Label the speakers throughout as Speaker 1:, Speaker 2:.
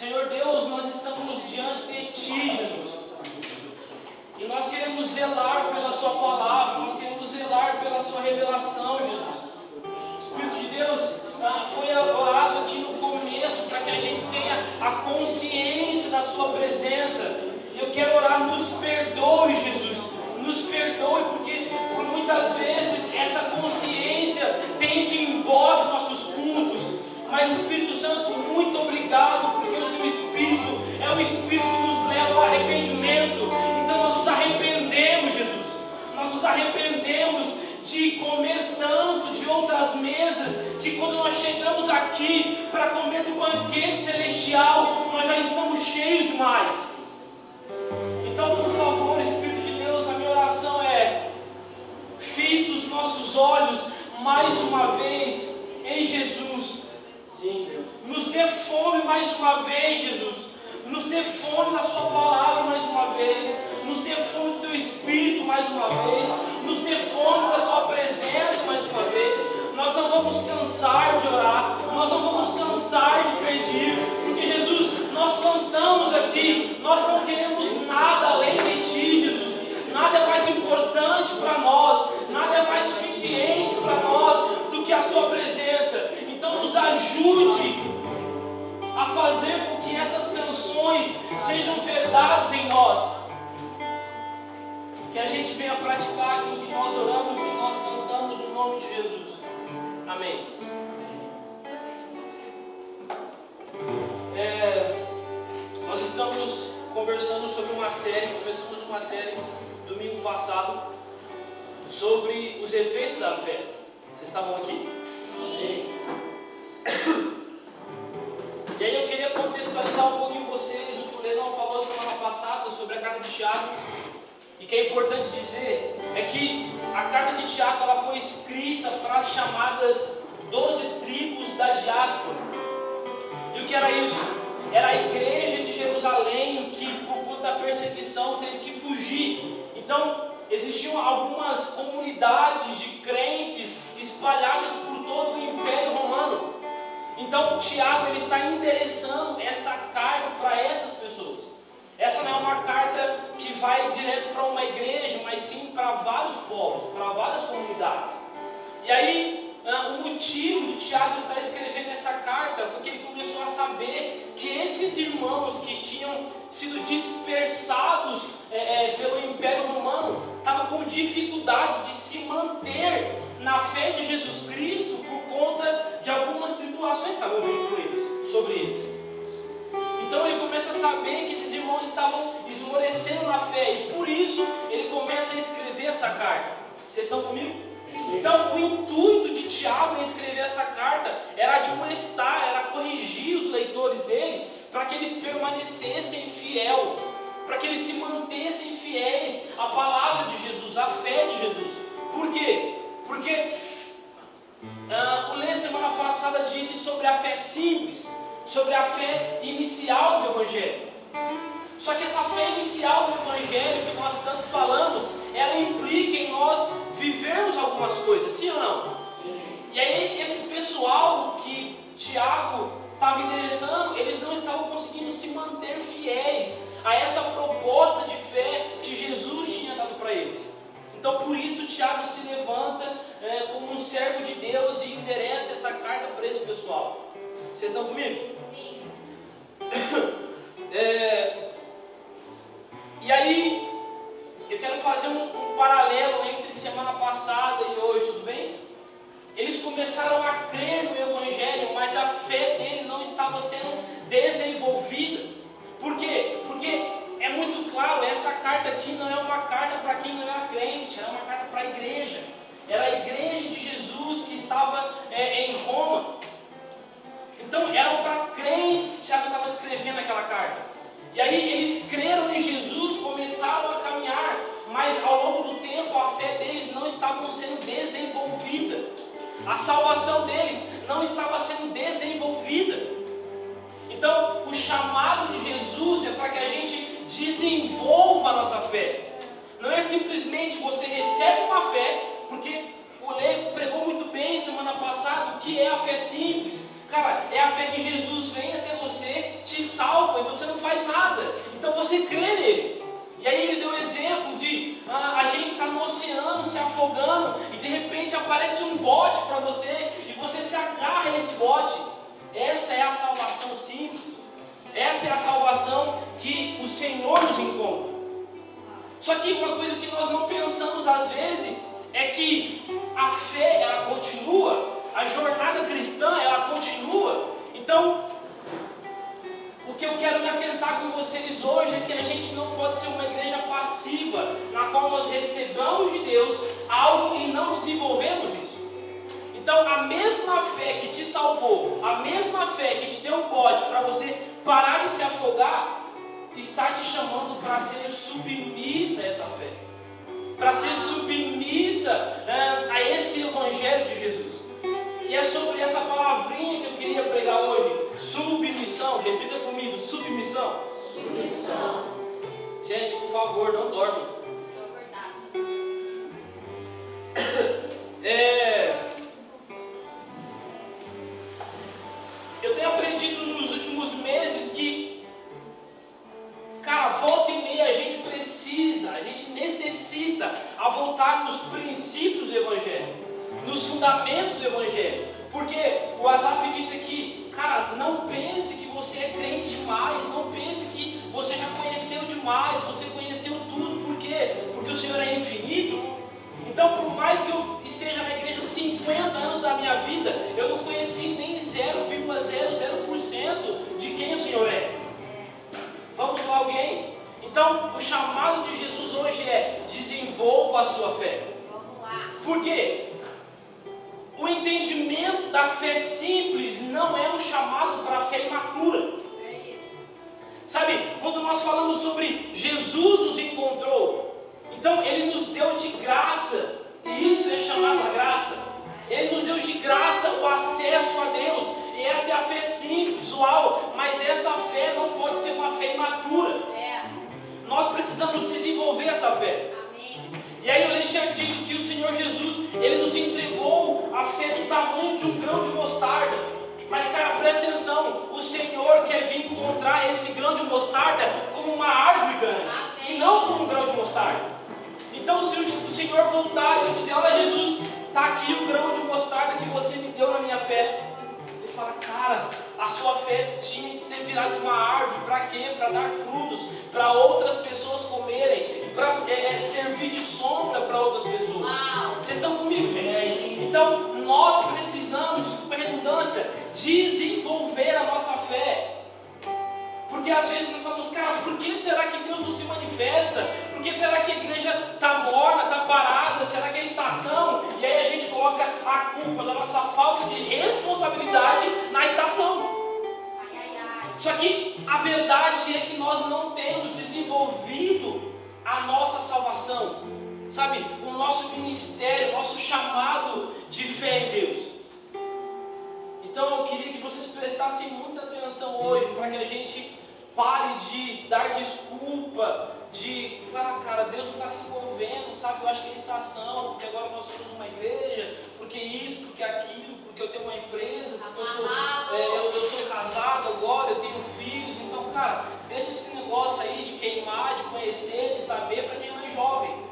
Speaker 1: Senhor Deus, nós estamos diante de Ti, Jesus. E nós queremos zelar pela Sua palavra, nós queremos zelar pela Sua revelação, Jesus. Espírito de Deus, foi orado aqui no começo para que a gente tenha a consciência da Sua presença. E eu quero orar, nos perdoe, Jesus. Nos perdoe, porque por muitas vezes essa consciência tem ido embora dos nossos cultos. Mas Espírito Santo, muito obrigado, porque o Seu Espírito é o Espírito que nos leva ao arrependimento. Então nós nos arrependemos, Jesus. Nós nos arrependemos de comer tanto de outras mesas, que quando nós chegamos aqui para comer do banquete celestial, nós já estamos cheios demais. Então, por favor, Espírito de Deus, a minha oração é: fita os nossos olhos mais uma vez em Jesus. Sim, Deus. Nos dê fome mais uma vez, Jesus. Nos dê fome da Sua palavra mais uma vez. Nos dê fome do Teu Espírito mais uma vez. Nos dê fome da Sua presença mais uma vez. Nós não vamos cansar de orar. Nós não vamos cansar de pedir. Porque, Jesus, nós cantamos aqui. Nós não queremos nada além de Ti, Jesus. Nada é mais importante para nós. Nada é mais suficiente para nós do que a Sua presença. Então nos ajude a fazer com que essas canções sejam verdades em nós. Que a gente venha praticar aquilo que nós oramos, que nós cantamos no nome de Jesus. Amém. Nós estamos conversando sobre uma série, começamos uma série domingo passado, sobre os efeitos da fé. Vocês estavam aqui? Sim. E aí eu queria contextualizar um pouquinho vocês o que o Lennon falou semana passada sobre a carta de Tiago. E que é importante dizer é que a carta de Tiago ela foi escrita para as chamadas 12 tribos da diáspora. E o que era isso? Era a igreja de Jerusalém que, por conta da perseguição, teve que fugir. Então, existiam algumas comunidades de crentes espalhadas por todo o Império Romano. Então, Tiago ele está endereçando essa carta para essas pessoas. Essa não é uma carta que vai direto para uma igreja, mas sim para vários povos, para várias comunidades. E aí, o motivo de Tiago estar escrevendo essa carta foi que ele começou a saber que esses irmãos que tinham sido dispersados pelo Império Romano estavam com dificuldade de se manter na fé de Jesus Cristo por conta de algumas tribulações que estavam vindo sobre eles. Então ele começa a saber que esses irmãos estavam esmorecendo na fé e por isso ele começa a escrever essa carta. Vocês estão comigo? Então o intuito de Tiago em escrever essa carta era admoestar, era corrigir os leitores dele para que eles permanecessem fiel, para que eles se mantessem fiéis à palavra de Jesus, à fé de Jesus. Por quê? Porque o Lê semana passada disse sobre a fé simples, sobre a fé inicial do Evangelho. Só que essa fé inicial do Evangelho que nós tanto falamos, ela implica em nós vivermos algumas coisas, sim ou não? Sim. E aí esse pessoal que Tiago estava endereçando, eles não estavam conseguindo se manter fiéis a essa proposta de fé que Jesus tinha dado para eles. Então por isso Tiago se levanta como um servo de Deus e endereça essa carta para esse pessoal. Vocês estão comigo? Sim. E aí, eu quero fazer um paralelo entre semana passada e hoje, tudo bem? Eles começaram a crer no Evangelho, mas a fé dele não estava sendo desenvolvida. Por quê? Porque é muito claro, essa carta aqui não é uma carta para quem não era crente, era uma carta para a igreja. Era a igreja de Jesus que estava em Roma. Então eram para crentes que Tiago estava escrevendo aquela carta. E aí eles creram em Jesus, começaram a caminhar, mas ao longo do tempo a fé deles não estava sendo desenvolvida. A salvação deles não estava sendo desenvolvida. Então o chamado de Jesus é para que a gente desenvolva a nossa fé. Não é simplesmente você recebe uma fé, porque o Lê pregou muito bem semana passada o que é a fé simples. Cara, é a fé que Jesus vem até você, te salva algo e você não faz nada. Então você crê nele. E aí ele deu o exemplo de a gente está no oceano se afogando e de repente aparece um bote para você e você se agarra nesse bote. Essa é a salvação simples. Essa é a salvação que o Senhor nos encontra. Só que uma coisa que nós não pensamos às vezes é que a fé ela continua, a jornada cristã ela continua. Então, o que eu quero me atentar com vocês hoje é que a gente não pode ser uma igreja passiva, na qual nós recebamos de Deus algo e não desenvolvemos isso. Então, a mesma fé que te salvou, a mesma fé que te deu um bote para você parar de se afogar, está te chamando para ser submissa a essa fé, para ser submissa a esse Evangelho de Jesus. E é sobre essa palavrinha que eu queria pregar hoje, submissão. Repita comigo, submissão.
Speaker 2: Submissão.
Speaker 1: Gente, por favor, não dorme. Eu tenho aprendido nos últimos meses que, cara, volta e meia a gente necessita a voltar nos princípios do Evangelho, nos fundamentos do Evangelho. Porque o Asaf disse aqui, cara, não pense que você é crente demais, não pense que você já conheceu demais, você conheceu tudo. Por quê? Porque o Senhor é infinito. Então, por mais que eu esteja na igreja 50 anos da minha vida, eu não conheci nem 0,00% de quem o Senhor é. Vamos lá, alguém? Então, o chamado de Jesus hoje é: desenvolva a sua fé.
Speaker 2: Vamos lá.
Speaker 1: Por quê? O entendimento da fé simples não é um chamado para a fé imatura.
Speaker 2: É isso.
Speaker 1: Sabe, quando nós falamos sobre Jesus nos encontrou, então Ele nos deu de graça, e isso é chamado a graça. Ele nos deu de graça o acesso a Deus, e essa é a fé simples, usual, mas essa fé não pode ser uma fé imatura. Nós precisamos desenvolver essa fé.
Speaker 2: Amém.
Speaker 1: E aí eu tinha dito que o Senhor Jesus, Ele nos entregou a fé do tamanho de um grão de mostarda. Mas, cara, presta atenção, o Senhor quer vir encontrar esse grão de mostarda como uma árvore grande, e não como um grão de mostarda. Então, se o Senhor voltar e dizer: olha, Jesus, está aqui o grão de mostarda que você me deu na minha fé. Ele fala: cara, a sua fé tinha que ter virado uma árvore. Para quê? Para dar frutos, para outras pessoas comerem, e para servir de sombra para outras pessoas.
Speaker 2: Uau.
Speaker 1: Vocês estão comigo, gente? Então, nós precisamos, desculpa a redundância, desenvolver a nossa fé. Porque às vezes nós falamos: cara, por que será que Deus não se manifesta? Por que será que a igreja está morna, está parada? Será que é estação? E aí a gente coloca a culpa da nossa falta de responsabilidade na estação. Só que a verdade é que nós não temos desenvolvido a nossa salvação, sabe? O nosso ministério, o nosso chamado de fé em Deus. Então eu queria que vocês prestassem muita atenção hoje, para que a gente pare de dar desculpa, de: cara, Deus não está se movendo, sabe? Eu acho que é
Speaker 2: estação,
Speaker 1: porque agora nós somos uma igreja, porque isso, porque aquilo, porque eu tenho uma empresa, porque eu sou casado agora, eu tenho filhos. Então, cara, deixa esse negócio aí de queimar, de conhecer, de saber, para quem não é jovem.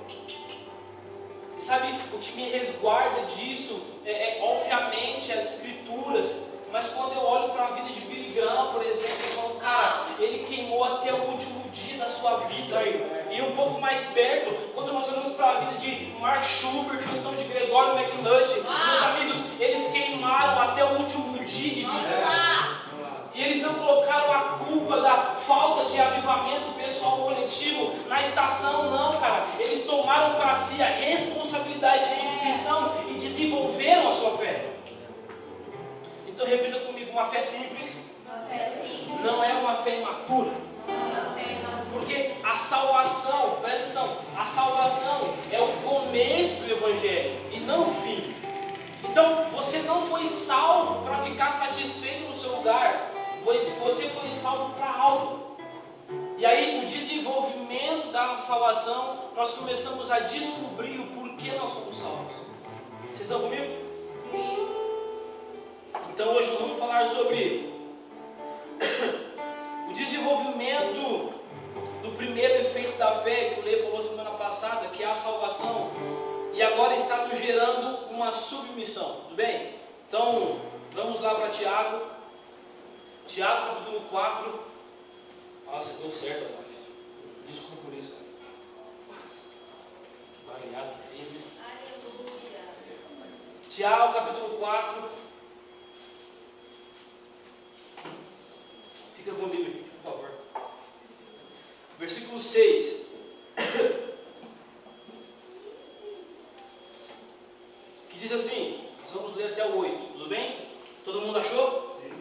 Speaker 1: E sabe, o que me resguarda disso obviamente as escrituras. Mas quando eu olho para a vida de Billy Graham, por exemplo, eu falo: cara, ele queimou até o último dia da sua vida. E um pouco mais perto, quando nós olhamos para a vida de Mark Schubert ou então de Gregório McNulty, meus amigos, eles queimaram até o último dia de vida. E eles não colocaram a culpa da falta de avivamento pessoal coletivo na estação, não, cara. Eles tomaram para si a responsabilidade do cristão e desenvolveram a sua fé. Então repita comigo: uma fé simples não é uma fé imatura. Porque a salvação, presta atenção, a salvação é o começo do Evangelho e não o fim. Então você não foi salvo para ficar satisfeito no seu lugar, pois você foi salvo para algo. E aí, o desenvolvimento da salvação, nós começamos a descobrir o porquê nós somos salvos. Vocês estão comigo? Então hoje nós vamos falar sobre o desenvolvimento primeiro efeito da fé, que o Lê falou semana passada, que é a salvação, e agora está nos gerando uma submissão, tudo bem? Então, vamos lá para Tiago. Tiago, capítulo 4. Nossa, deu certo, Azaf. Desculpa por isso, cara. Que variado que fez, né?
Speaker 2: Aleluia.
Speaker 1: Tiago, capítulo 4. Fica comigo, gente, por favor. Versículo 6. Que diz assim, nós vamos ler até o 8, tudo bem? Todo mundo achou? Sim.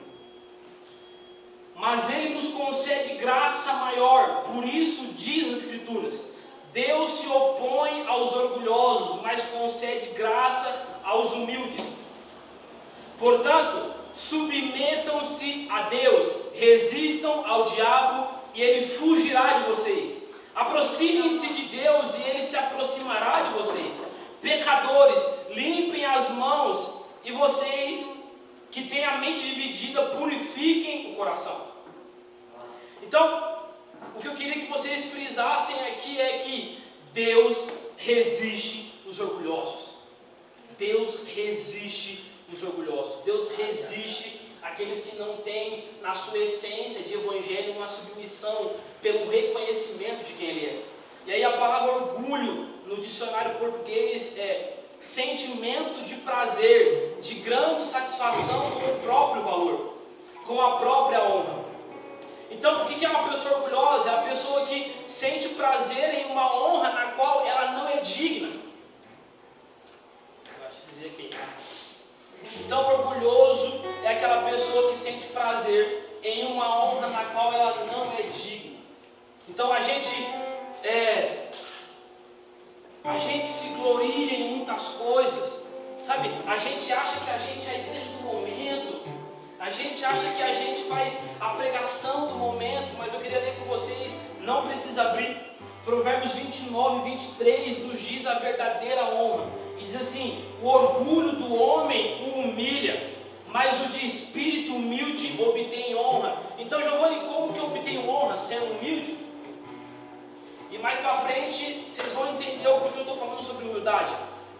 Speaker 1: Mas Ele nos concede graça maior, por isso diz as Escrituras, Deus se opõe aos orgulhosos, mas concede graça aos humildes. Portanto, submetam-se a Deus, resistam ao diabo e ele fugirá de vocês. Aproximem-se de Deus e ele se aproximará de vocês. Pecadores, limpem as mãos, e vocês que têm a mente dividida, purifiquem o coração. Então, o que eu queria que vocês frisassem aqui é que Deus resiste os orgulhosos. Deus resiste os orgulhosos. Deus resiste aqueles que não têm na sua essência de evangelho uma submissão pelo reconhecimento de quem Ele é. E aí a palavra orgulho no dicionário português é sentimento de prazer, de grande satisfação com o próprio valor, com a própria honra. Então, o que é uma pessoa orgulhosa? É a pessoa que sente prazer em uma honra na qual ela não é digna. Eu acho que dizer aqui. Então, orgulhoso é aquela pessoa que sente prazer em uma honra na qual ela não é digna. Então, a gente se gloria em muitas coisas, sabe? A gente acha que a gente é a igreja do momento, a gente acha que a gente faz a pregação do momento, mas eu queria ler com vocês, não precisa abrir, Provérbios 29 e 23 nos diz a verdadeira honra, e diz assim: o orgulho do homem o humilha, mas o de espírito humilde obtém honra. Então, Giovanni, como que eu obtenho honra? Sendo humilde? E mais para frente, vocês vão entender o porquê eu estou falando sobre humildade.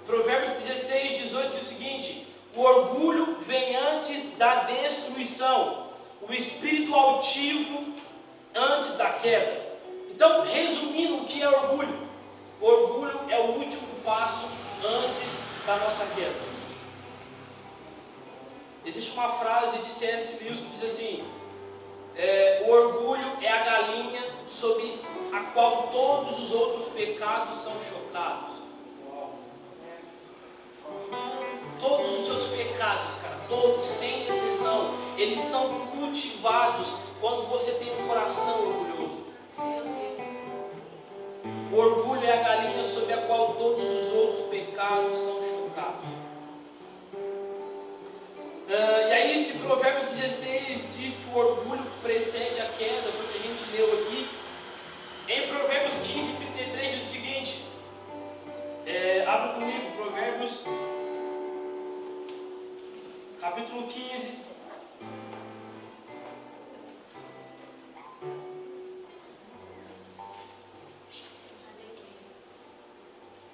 Speaker 1: Provérbios 16, 18 diz o seguinte: o orgulho vem antes da destruição, o espírito altivo antes da queda. Então, resumindo, o que é orgulho? O orgulho é o último passo antes da nossa queda. Existe uma frase de C.S. Lewis que diz assim: o orgulho é a galinha sobre a qual todos os outros pecados são chocados. Todos os seus pecados, cara, todos, sem exceção, eles são cultivados quando você tem um coração orgulhoso. O orgulho é a galinha sobre a qual todos os outros pecados são chocados. E aí esse provérbio 16 diz que o orgulho precede a queda, foi o que a gente leu aqui. Em Provérbios 15, 33 diz o seguinte, abre comigo, Provérbios, capítulo 15,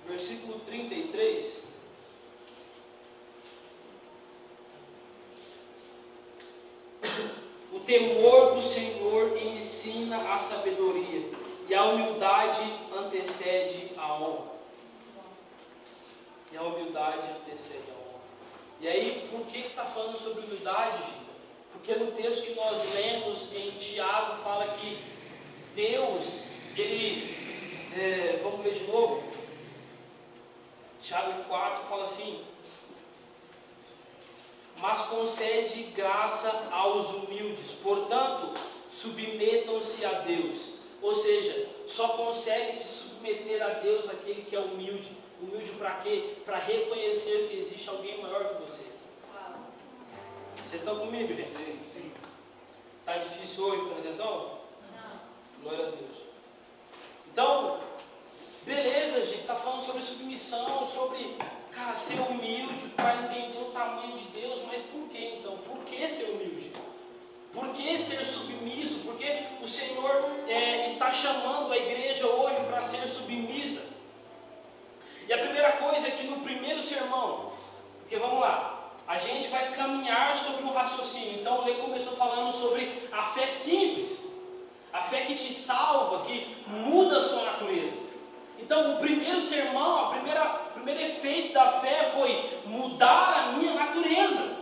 Speaker 1: versículo 33. O temor do Senhor ensina a sabedoria, e a humildade antecede a honra. E a humildade antecede a honra. E aí, por que está falando sobre humildade, Gita? Porque no texto que nós lemos em Tiago, fala que Deus, Ele, vamos ler de novo? Tiago 4 fala assim: mas concede graça aos humildes, portanto, submetam-se a Deus. Ou seja, só consegue se submeter a Deus aquele que é humilde. Humilde para quê? Para reconhecer que existe alguém maior que você. Vocês estão comigo, gente? Sim. Está difícil hoje com a atenção? Não. Glória a Deus. Então, beleza, a gente está falando sobre submissão, sobre, cara, ser humilde, para entender o tamanho de Deus, mas por que então? Por que ser humilde? Por que ser submisso? Porque o Senhor está chamando a para ser submissa. E a primeira coisa é que no primeiro sermão, porque vamos lá, a gente vai caminhar sobre o raciocínio. Então o Lê começou falando sobre a fé simples, a fé que te salva, que muda a sua natureza. Então o primeiro sermão, o primeiro efeito da fé foi mudar a minha natureza.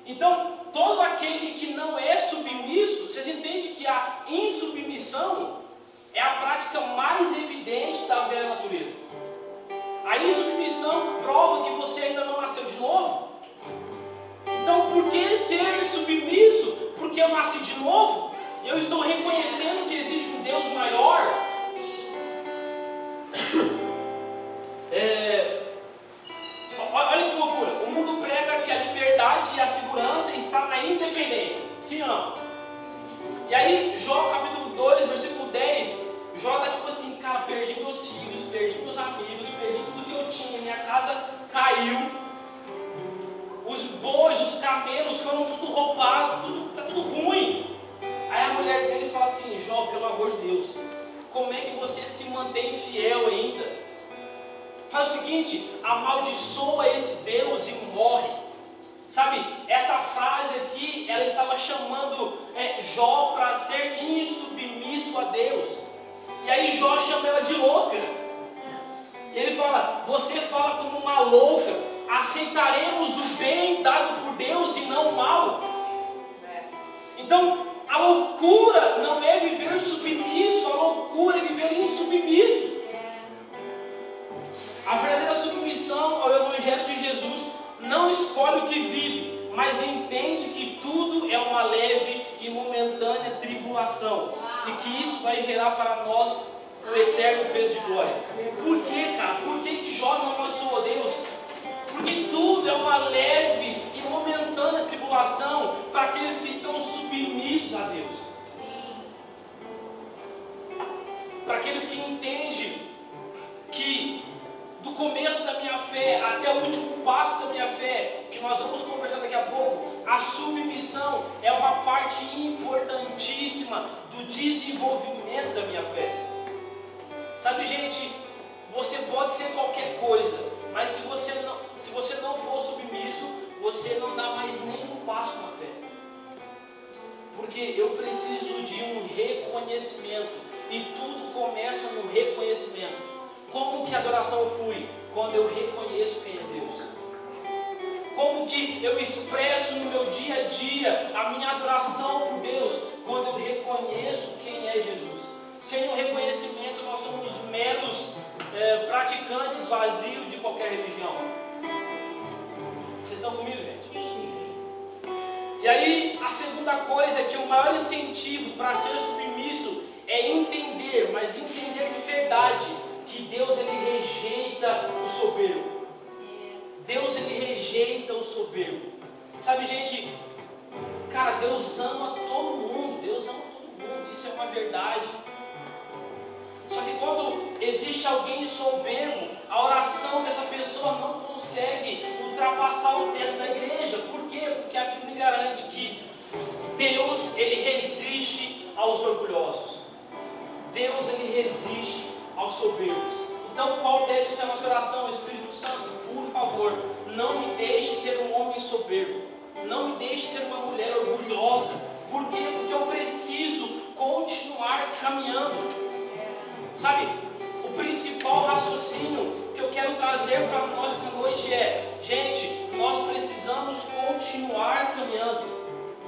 Speaker 1: Então todo aquele que não é submisso, vocês entendem que a insubmissão é a prática mais evidente da velha natureza. A insubmissão prova que você ainda não nasceu de novo. Então, por que ser submisso? Porque eu nasci de novo. Eu estou reconhecendo que existe um Deus maior. Olha que loucura. O mundo prega que a liberdade e a segurança está na independência. Sim ou não? E aí, Jó capítulo 2, versículo 10, Jó está tipo assim, cara, perdi meus filhos, perdi meus amigos, perdi tudo que eu tinha, minha casa caiu, os bois, os camelos foram tudo roubados, está tudo ruim. Aí a mulher dele fala assim, Jó, pelo amor de Deus, como é que você se mantém fiel ainda? Faz o seguinte, amaldiçoa esse Deus e morre. Sabe, essa frase aqui, ela estava chamando Jó para ser insubmisso a Deus. E aí Jó chama ela de louca. E ele fala, você fala como uma louca, aceitaremos o bem dado por Deus e não o mal. Então, a loucura não é viver submisso, a loucura é viver insubmisso. A verdadeira submissão ao Evangelho de Jesus não escolhe o que vive, mas entende que tudo é uma leve e momentânea tribulação e que isso vai gerar para nós um eterno peso de glória. Por que, cara? Por que Jó não amaldiçoou Deus? Porque tudo é uma leve e momentânea tribulação para aqueles que estão submissos a Deus. Para aqueles que entendem que do começo da minha fé até o último passo da minha fé, que nós vamos conversar daqui a pouco, a submissão é uma parte importantíssima do desenvolvimento da minha fé. Sabe, gente, você pode ser qualquer coisa, mas se você não for submisso, você não dá mais nenhum passo na fé. Porque eu preciso de um reconhecimento, e tudo começa no reconhecimento. Como que a adoração flui? Quando eu reconheço quem é Deus. Como que eu expresso no meu dia a dia a minha adoração por Deus? Quando eu reconheço quem é Jesus. Sem o reconhecimento, nós somos meros praticantes vazios de qualquer religião. Vocês estão comigo, gente? E aí, a segunda coisa é que o maior incentivo para ser submisso é entender, mas entender de verdade, que Deus ele rejeita o soberbo. Deus ele rejeita o soberbo. Sabe, gente, cara, Deus ama todo mundo. Deus ama todo mundo. Isso é uma verdade. Só que quando existe alguém soberbo, a oração dessa pessoa não consegue ultrapassar o teto da igreja. Por quê? Porque a Bíblia me garante que Deus ele resiste aos orgulhosos. Deus ele resiste aos soberbos. Então qual deve ser a nossa oração? Espírito Santo, por favor, não me deixe ser um homem soberbo, não me deixe ser uma mulher orgulhosa. Por quê? Porque eu preciso continuar caminhando. Sabe, o principal raciocínio que eu quero trazer para nós essa noite é, gente, nós precisamos continuar caminhando.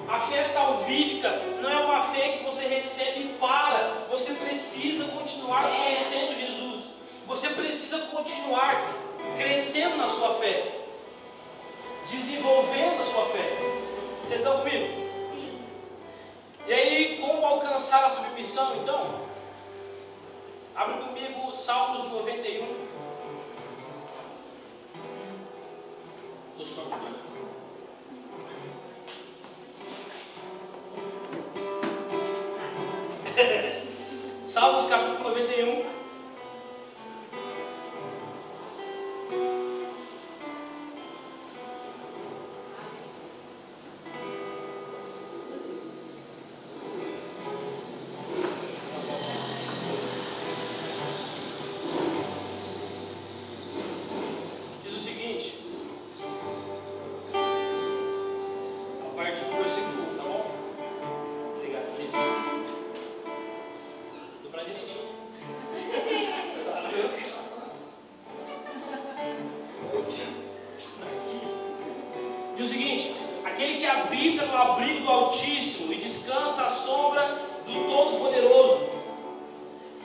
Speaker 1: A fé salvífica não é uma fé que você recebe e para. Você precisa continuar conhecendo Jesus. Você precisa continuar crescendo na sua fé, desenvolvendo a sua fé. Vocês estão comigo? Sim. E aí, como alcançar a submissão, então? Abre comigo Salmos 91. Estou só comigo. Salmos capítulo 91. abrigo do Altíssimo e descansa à sombra do Todo-Poderoso.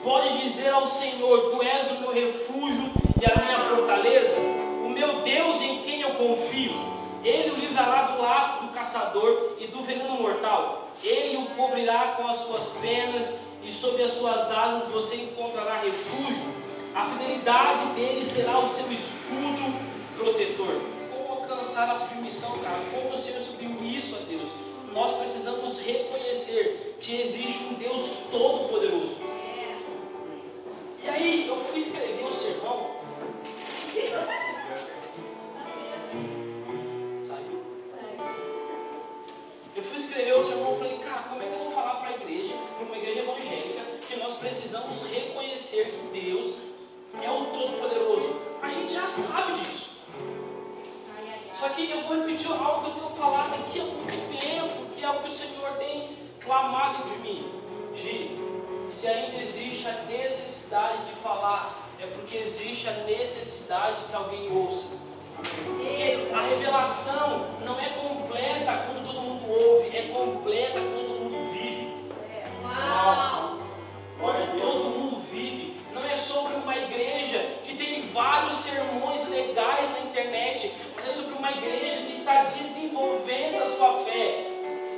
Speaker 1: Pode dizer ao Senhor: Tu és o meu refúgio e a minha fortaleza, o meu Deus em quem eu confio. Ele o livrará do laço do caçador e do veneno mortal. Ele o cobrirá com as suas penas e sob as suas asas você encontrará refúgio. A fidelidade dele será o seu escudo protetor. Como alcançar a submissão, cara? Como ser submisso a Deus? Nós precisamos reconhecer que existe um Deus todo-poderoso. E aí eu fui escrever o sermão. Saiu? Eu fui escrever o sermão e falei, cara, como é que eu vou falar para a igreja, para uma igreja evangélica, que nós precisamos reconhecer que Deus é o Todo-Poderoso? A gente já sabe disso. Só que eu vou repetir algo que eu tenho falado aqui há muito tempo, que é algo que o Senhor tem clamado dentro de mim. Gi, se ainda existe a necessidade de falar, é porque existe a necessidade que alguém ouça. Porque a revelação não é completa quando todo mundo ouve, é completa quando todo mundo vive.
Speaker 2: Uau!
Speaker 1: Quando todo mundo vive, não é sobre uma igreja que tem vários sermões legais na internet, mas é sobre uma igreja que está desenvolvendo a sua fé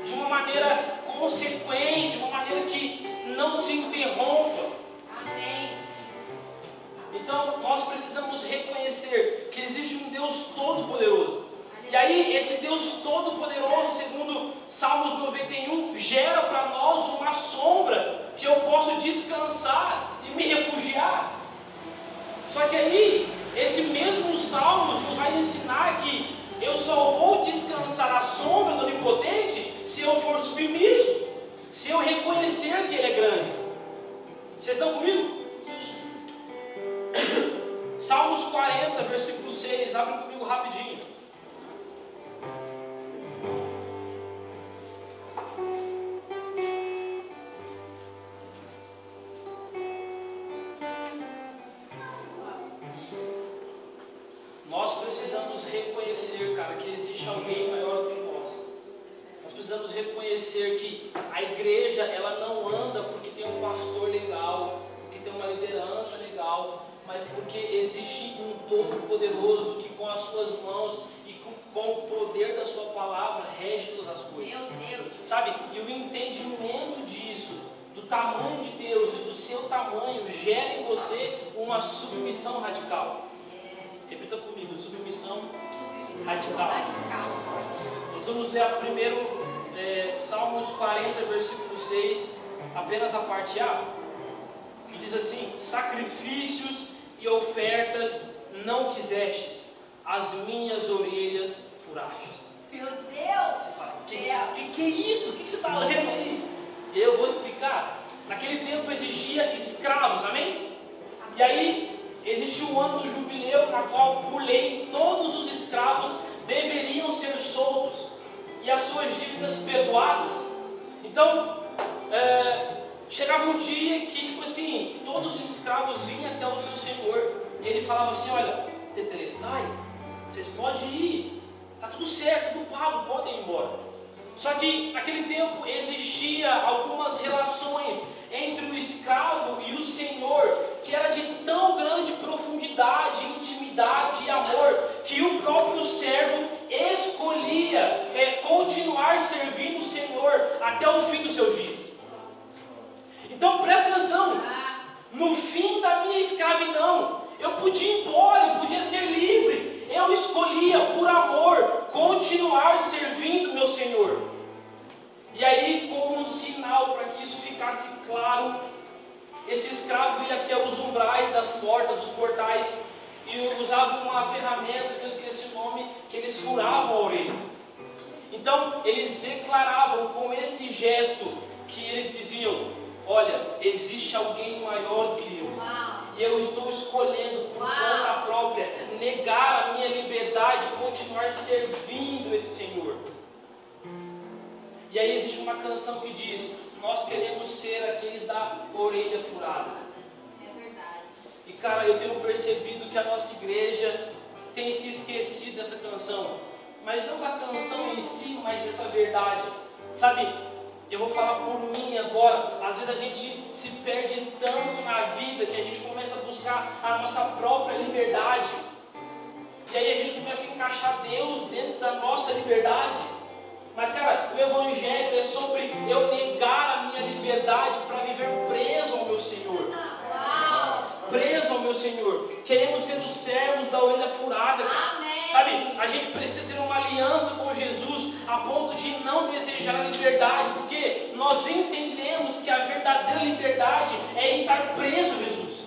Speaker 1: de uma maneira consequente, de uma maneira que não se interrompa.
Speaker 2: Amém.
Speaker 1: Então nós precisamos reconhecer que existe um Deus todo-poderoso. E aí esse Deus todo-poderoso, segundo Salmos 91, gera para nós uma sombra que eu posso descansar e me refugiar. Só que aí esse mesmo Salmos nos vai ensinar que eu só vou descansar à sombra do Onipotente se eu for submisso, se eu reconhecer que Ele é grande. Vocês estão comigo? Salmos 40, versículo 6, abre comigo rapidinho. Nós precisamos reconhecer, cara, que existe alguém maior do que nós. Nós precisamos reconhecer que a igreja, ela não anda porque tem um pastor legal, porque tem uma liderança legal, mas porque existe um Todo-Poderoso que com as suas mãos e com o poder da sua palavra rege todas as coisas.
Speaker 2: Meu Deus.
Speaker 1: Sabe? E o entendimento disso, do tamanho de Deus e do seu tamanho, gera em você uma submissão radical. Repita comigo, submissão radical. Nós vamos ler primeiro Salmos 40, versículo 6, apenas a parte A, que diz assim: sacrifícios e ofertas não quisestes, as minhas orelhas furastes.
Speaker 2: Meu Deus.
Speaker 1: Você fala, que é isso? O que você está lendo aí? Eu vou explicar. Naquele tempo existia escravos, amém? E aí existia o ano do jubileu, na qual, por lei, todos os escravos deveriam ser soltos e as suas dívidas perdoadas. Então, chegava um dia que, tipo assim, todos os escravos vinham até o seu senhor e ele falava assim: olha, tetelestai, vocês podem ir, tá tudo certo, tudo pago, podem ir embora. Só que naquele tempo existia algumas relações entre o escravo e o senhor, que era de tão grande profundidade, intimidade e amor, que o próprio servo escolhia continuar servindo o senhor até o fim dos seus dias. Então presta atenção, no fim da minha escravidão, eu podia ir embora, eu podia ser livre, eu escolhia por amor continuar servindo meu Senhor. E aí, como um sinal para que isso ficasse claro, esse escravo ia até os umbrais das portas, dos portais, e usava uma ferramenta, que eu esqueci o nome, que eles furavam a orelha. Então, eles declaravam com esse gesto, que eles diziam: olha, existe alguém maior do que eu. E eu estou escolhendo por conta própria negar a minha liberdade e continuar servindo esse Senhor. E aí existe uma canção que diz: nós queremos ser aqueles da orelha furada.
Speaker 2: É verdade.
Speaker 1: E cara, eu tenho percebido que a nossa igreja tem se esquecido dessa canção. mas não da canção em si, mas dessa verdade. Sabe, eu vou falar por mim agora. Às vezes a gente se perde tanto na vida que a gente começa a buscar a nossa própria liberdade. E aí a gente começa a encaixar Deus dentro da nossa liberdade. Mas cara, o Evangelho é sobre eu negar a minha liberdade para viver preso ao meu Senhor. Preso ao meu Senhor. Queremos ser os servos da orelha furada.
Speaker 2: Amém.
Speaker 1: Sabe, a gente precisa ter uma aliança com Jesus a ponto de não desejar a liberdade, porque nós entendemos que a verdadeira liberdade é estar preso a Jesus.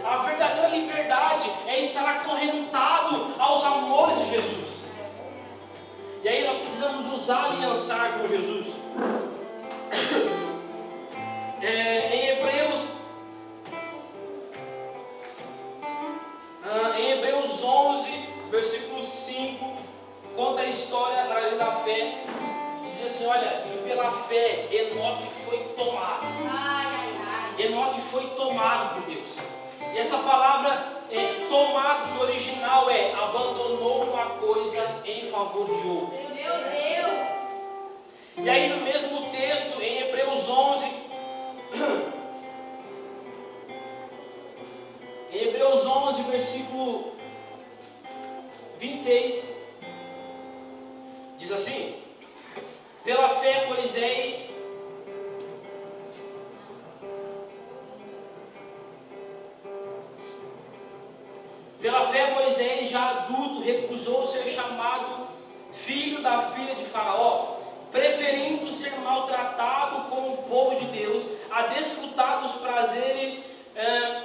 Speaker 1: A verdadeira liberdade é estar acorrentado aos amores de Jesus. E aí nós precisamos nos aliançar com Jesus. Em Hebreus 11, versículo 5, conta a história da lei da fé. E diz assim, olha, e pela fé Enoque foi tomado. Enoque foi tomado por Deus. E essa palavra tomado no original abandonou uma coisa em favor de outra.
Speaker 2: Meu Deus!
Speaker 1: E aí no mesmo texto, em Hebreus 11, versículo 26, diz assim: pela fé Moisés já adulto recusou ser chamado filho da filha de Faraó, preferindo ser maltratado com o povo de Deus a desfrutar dos prazeres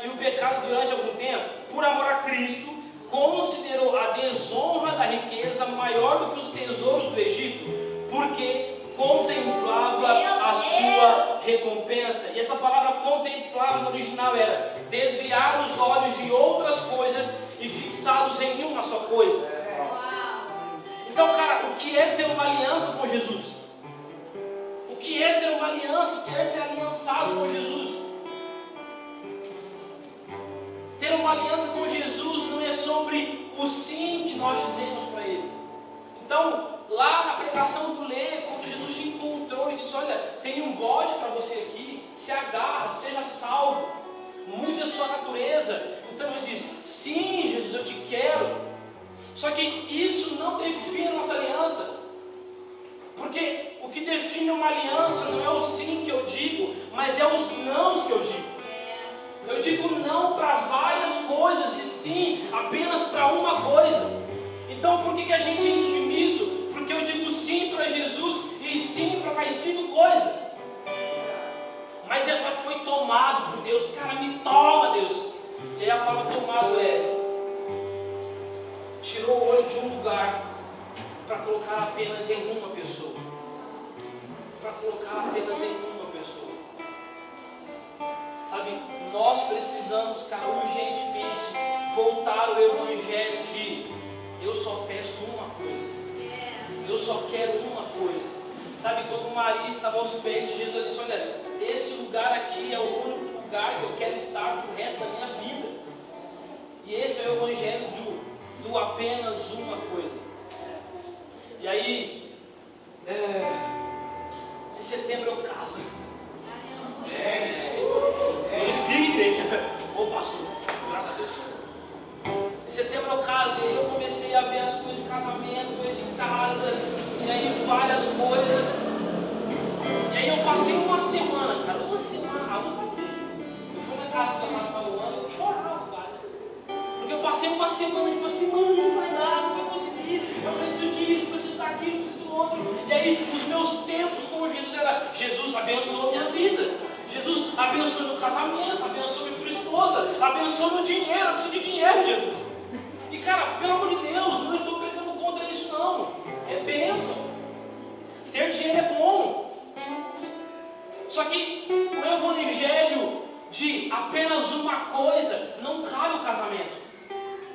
Speaker 1: e o pecado durante algum tempo. Por amor a Cristo, considerou a desonra da riqueza maior do que os tesouros do Egito, porque contemplava a sua recompensa. E essa palavra contemplava no original era desviar os olhos de outras coisas e fixá-los em uma só coisa. Então, cara, o que é ter uma aliança com Jesus? O que é ter uma aliança? O que é ser aliançado com Jesus? Ter uma aliança com Jesus não é sobre o sim que nós dizemos para Ele. Então, lá na pregação do Lê, quando Jesus te encontrou e disse, olha, tem um bode para você aqui, se agarra, seja salvo, mude a sua natureza. Então ele disse, sim Jesus, eu te quero. Só que isso não define a nossa aliança, porque o que define uma aliança não é o sim que eu digo, mas é os nãos que eu digo. Eu digo não para várias coisas e sim apenas para uma coisa. Então por que a gente é insubmisso? Porque eu digo sim para Jesus e sim para mais 5 coisas. Mas Enoque foi tomado por Deus. Cara, me toma, Deus. E aí a palavra tomado tirou o olho de um lugar para colocar apenas em uma pessoa. Para colocar apenas em uma pessoa. Sabe, nós precisamos, cara, urgentemente voltar ao evangelho de eu só peço uma coisa. Eu só quero uma coisa. Sabe, quando Maria estava aos pés de Jesus, ela disse, olha, esse lugar aqui é o único lugar que eu quero estar pro resto da minha vida. E esse é o evangelho do apenas uma coisa. E aí, em setembro eu caso. Glorifique, igreja. Ô pastor, graças a Deus. Em setembro eu caso, e aí eu comecei a ver as coisas de casamento, coisas de casa, e aí várias coisas. E aí eu passei uma semana, cara, não sabia. Eu fui na casa do casado para o ano e eu chorava quase. Porque eu passei uma semana, tipo assim, não vai dar, não vai conseguir, eu preciso disso, preciso daquilo, preciso do outro. E aí os meus tempos com Jesus era, Jesus abençoa a minha vida. Jesus abençoa meu casamento, abençoa minha futura esposa, abençoa meu dinheiro, eu preciso de dinheiro, Jesus. E cara, pelo amor de Deus, não estou pregando contra isso não, é bênção. Ter dinheiro é bom. Só que o evangelho de apenas uma coisa não cabe o casamento.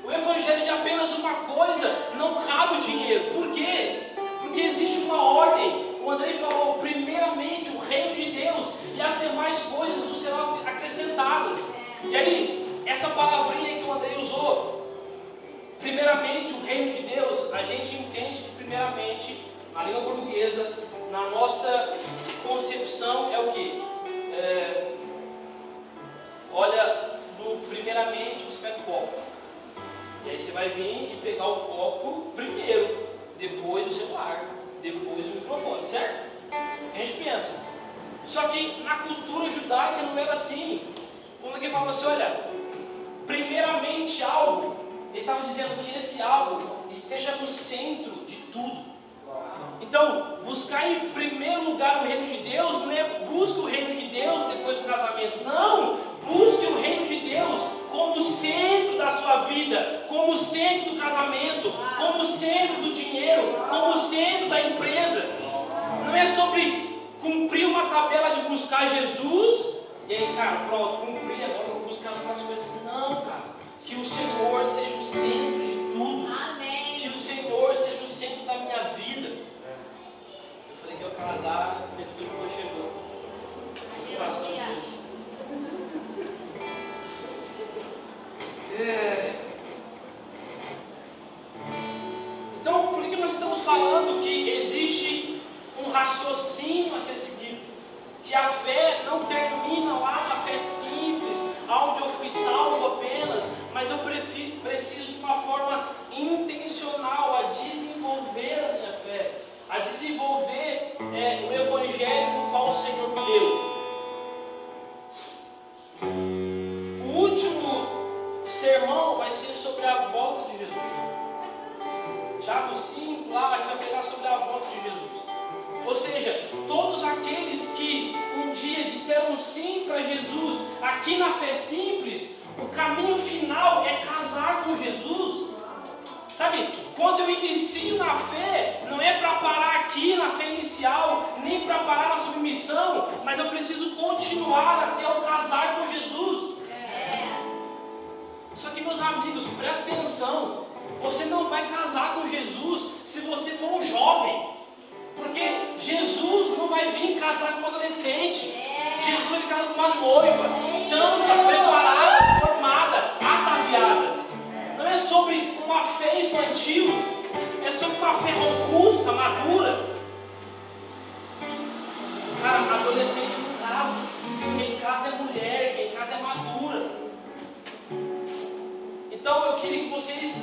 Speaker 1: O evangelho de apenas uma coisa não cabe o dinheiro. Por quê? Porque existe uma ordem. O Andrei falou, primeiramente o reino de Deus e as demais coisas nos serão acrescentadas. E aí, essa palavrinha que o Andrei usou, primeiramente primeiramente, o reino de Deus, a gente entende que primeiramente, na língua portuguesa, na nossa concepção é o quê? Olha, primeiramente você pega o copo. E aí você vai vir e pegar o copo primeiro, depois o celular, depois o microfone, certo? A gente pensa. Só que na cultura judaica não era assim. Quando alguém falava assim, olha, primeiramente algo, ele estava dizendo que esse algo esteja no centro de tudo. Então, buscar em primeiro lugar o reino de Deus não é busca o reino de Deus depois do casamento. Não! Busque o reino de Deus como centro da sua vida, como centro do casamento, como centro do dinheiro, como centro da empresa. Não é sobre cumprir uma tabela de buscar Jesus e aí, cara, pronto, cumpri, agora eu vou buscar outras coisas. Não, cara. Que o Senhor seja o centro de tudo.
Speaker 2: Amém.
Speaker 1: Que o Senhor seja o centro da minha vida. Eu falei que eu ia casar, minha filha ficou chegando. Estou passando isso. Então, por que nós estamos falando que existe um raciocínio a ser seguido? Que a fé não termina lá na fé simples, onde eu fui salvo apenas, mas eu preciso de uma forma intencional a desenvolver a minha fé, a desenvolver o evangelho no qual o Senhor me deu. O último sermão vai ser sobre a volta de Jesus. Tiago 5 lá vai te pegar sobre a volta de Jesus. Ou seja, todos aqueles que um dia disseram sim para Jesus, aqui na fé simples, o caminho final é casar com Jesus. Sabe, quando eu inicio na fé, não é para parar aqui na fé inicial, nem para parar na submissão, mas eu preciso continuar até eu casar com Jesus. Só que, meus amigos, presta atenção, você não vai casar com Jesus se você for um jovem. Porque Jesus não vai vir casar com um adolescente. Jesus vai casar com uma noiva, santa, preparada, formada, ataviada. Não é sobre uma fé infantil, é sobre uma fé robusta, madura. Cara, adolescente não casa. Quem casa é mulher, quem casa é madura. Então eu queria que vocês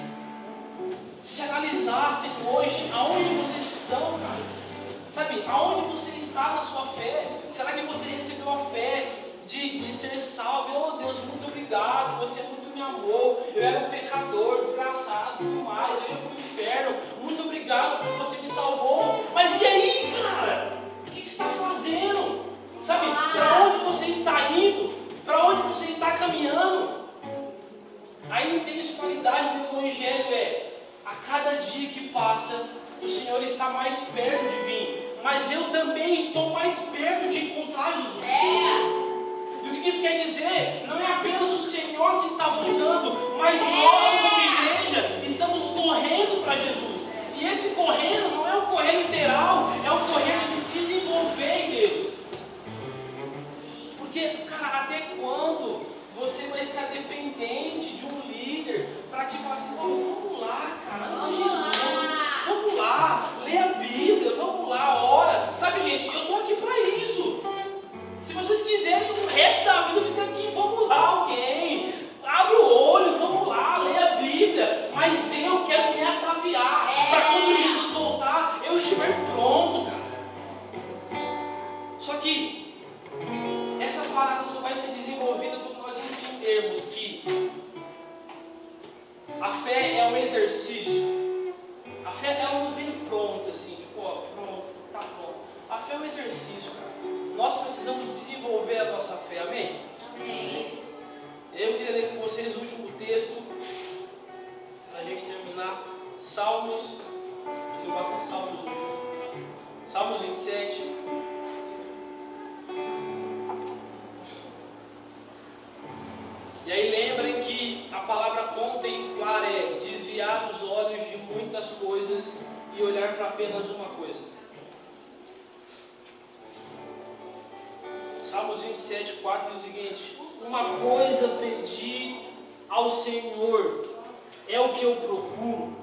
Speaker 1: se analisassem hoje aonde vocês estão, cara. Sabe, aonde você está na sua fé? Será que você recebeu a fé de ser salvo? Oh Deus, muito obrigado, você muito me amou. Eu era um pecador, desgraçado, tudo mais, eu ia para o inferno. Muito obrigado porque você me salvou. Mas e aí, cara? O que você está fazendo? Sabe, para onde você está indo? Para onde você está caminhando? A intencionalidade do Evangelho é, a cada dia que passa, o Senhor está mais perto de vir, mas eu também estou mais perto de encontrar Jesus. E o que isso quer dizer? Não é apenas o Senhor que está voltando, mas nós, como igreja, estamos correndo para Jesus. E esse correndo não é um correr literal, é um correr de se desenvolver em Deus. Porque, cara, até quando você vai ficar dependente de um líder para te falar assim, vamos lá, cara, ama Jesus, vamos lá, lê a Bíblia, vamos lá, ora. Sabe, gente, eu estou aqui para isso. Se vocês quiserem, o resto da vida fica aqui, vamos lá, alguém, abre o olho, vamos lá, lê a Bíblia, mas eu quero me ataviar, para quando Jesus voltar, eu estiver pronto, cara. Só que essa parada só vai ser desenvolvida quando nós entendermos que a fé é um exercício. A fé ela não vem pronta assim, tipo, ó, pronto, tá pronto. A fé é um exercício, cara. Nós precisamos desenvolver a nossa fé, amém?
Speaker 2: Amém.
Speaker 1: Eu queria ler com vocês o último texto, para a gente terminar. Salmos, eu li bastante Salmos hoje. Salmos 27. E aí lembrem que a palavra contemplar é desviar os olhos de muitas coisas e olhar para apenas uma coisa. Salmos 27, 4 diz o seguinte: uma coisa pedi ao Senhor, é o que eu procuro,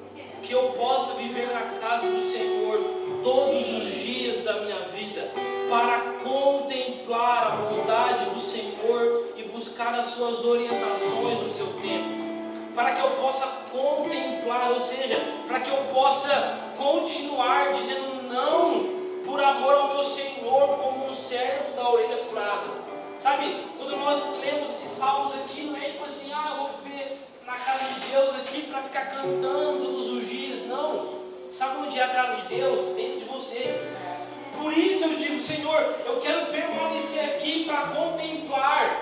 Speaker 1: que eu possa viver na casa do Senhor todos os dias da minha vida, para contemplar a bondade do Senhor e buscar as suas orientações no seu tempo, para que eu possa contemplar, ou seja, para que eu possa continuar dizendo não por amor ao meu Senhor, como um servo da orelha furada. Sabe, quando nós lemos esses salmos aqui, não é tipo assim, eu vou viver na casa de Deus aqui para ficar cantando todos os dias. Não. Sabe onde é a casa de Deus? Dentro de você. Por isso eu digo, Senhor, eu quero permanecer aqui para contemplar